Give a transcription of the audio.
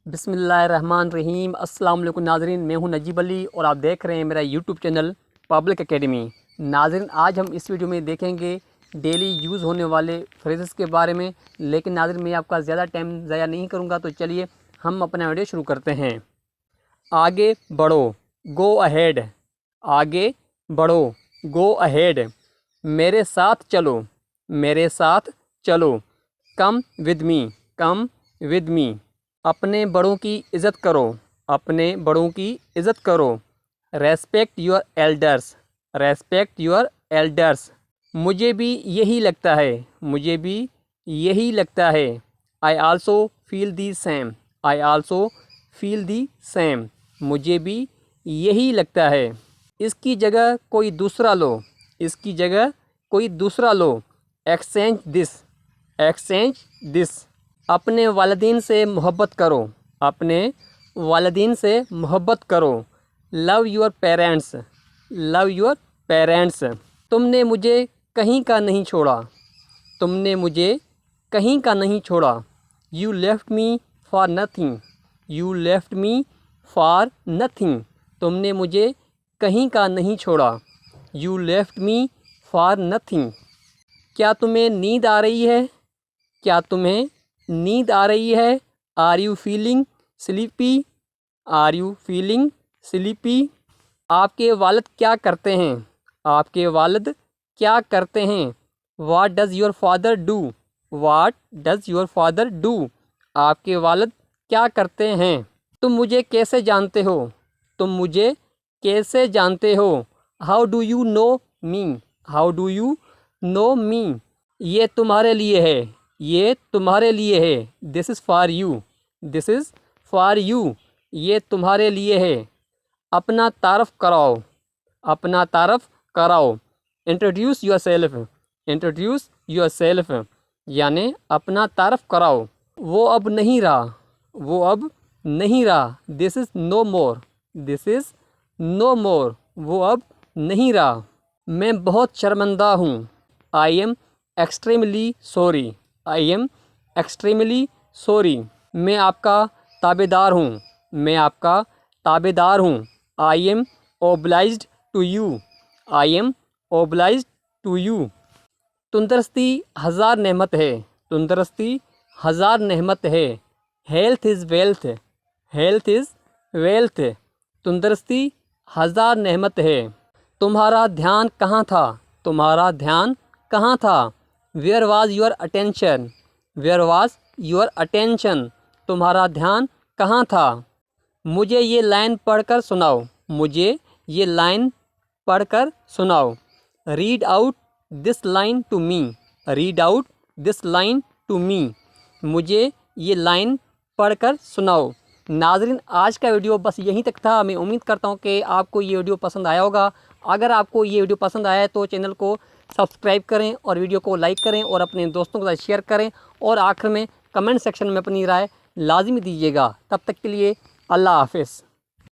بسم اللہ الرحمن الرحیم۔ السلام علیکم ناظرین، میں ہوں نجیب علی اور آپ دیکھ رہے ہیں میرا یوٹیوب چینل پبلک اکیڈمی۔ ناظرین، آج ہم اس ویڈیو میں دیکھیں گے ڈیلی یوز ہونے والے فریزز کے بارے میں، لیکن ناظرین میں آپ کا زیادہ ٹائم ضائع نہیں کروں گا، تو چلیے ہم اپنا ویڈیو شروع کرتے ہیں۔ آگے بڑھو، گو اہیڈ۔ آگے بڑھو، گو اہیڈ۔ میرے ساتھ چلو، میرے ساتھ چلو۔ Come with me, come with me. اپنے بڑوں کی عزت کرو، اپنے بڑوں کی عزت کرو۔ Respect your elders, respect your elders. مجھے بھی یہی لگتا ہے، مجھے بھی یہی لگتا ہے۔ I also feel the same, I also feel the same. مجھے بھی یہی لگتا ہے۔ اس کی جگہ کوئی دوسرا لو، اس کی جگہ کوئی دوسرا لو۔ Exchange this, exchange this. اپنے والدین سے محبت کرو، اپنے والدین سے محبت کرو۔ Love your parents, love your parents. تم نے مجھے کہیں کا نہیں چھوڑا، تم نے مجھے کہیں کا نہیں چھوڑا۔ You left me for nothing, you left me for nothing. تم نے مجھے کہیں کا نہیں چھوڑا۔ You left me for nothing. کیا تمہیں نیند آ رہی ہے؟ کیا تمہیں نیند آ رہی ہے؟ Are you feeling sleepy? Are you feeling sleepy? آپ کے والد کیا کرتے ہیں؟ آپ کے والد کیا کرتے ہیں؟ What does your father do? What does your father do? آپ کے والد کیا کرتے ہیں؟ تم مجھے کیسے جانتے ہو؟ تم مجھے کیسے جانتے ہو؟ How do you know me? How do you know me? یہ تمہارے لیے ہے، یہ تمہارے لیے ہے۔ This is for you, this is for you. یہ تمہارے لیے ہے۔ اپنا تعارف کراؤ، اپنا تعارف کراؤ۔ Introduce your self, introduce your self, یعنی اپنا تعارف کراؤ۔ وہ اب نہیں رہا، وہ اب نہیں رہا۔ دس از نو مور، دس از نو مور۔ وہ اب نہیں رہا۔ میں بہت شرمندہ ہوں۔ I am extremely sorry, I am extremely sorry. میں آپ کا تابع دار ہوں، میں آپ کا تابع دار ہوں۔ I am obliged to you, I am obliged to you. تندرستی ہزار نعمت ہے، تندرستی ہزار نعمت ہے۔ Health is wealth, health is wealth. تندرستی ہزار نعمت ہے۔ تمہارا دھیان کہاں تھا؟ تمہارا دھیان کہاں تھا؟ Where was your attention? Where was your attention? تمہارا دھیان کہاں تھا؟ مجھے یہ لائن پڑھ کر سناؤ، مجھے یہ لائن پڑھ کر سناؤ۔ Read out this line to me, read out this line to me. مجھے یہ لائن پڑھ کر سناؤ۔ ناظرین، آج کا ویڈیو بس یہیں تک تھا۔ میں امید کرتا ہوں کہ آپ کو یہ ویڈیو پسند آیا ہوگا۔ اگر آپ کو یہ ویڈیو پسند آیا ہے تو چینل کو سبسکرائب کریں اور ویڈیو کو لائک کریں اور اپنے دوستوں کے ساتھ شیئر کریں، اور آخر میں کمنٹ سیکشن میں اپنی رائے لازمی دیجیے گا۔ تب تک کے لیے اللہ حافظ۔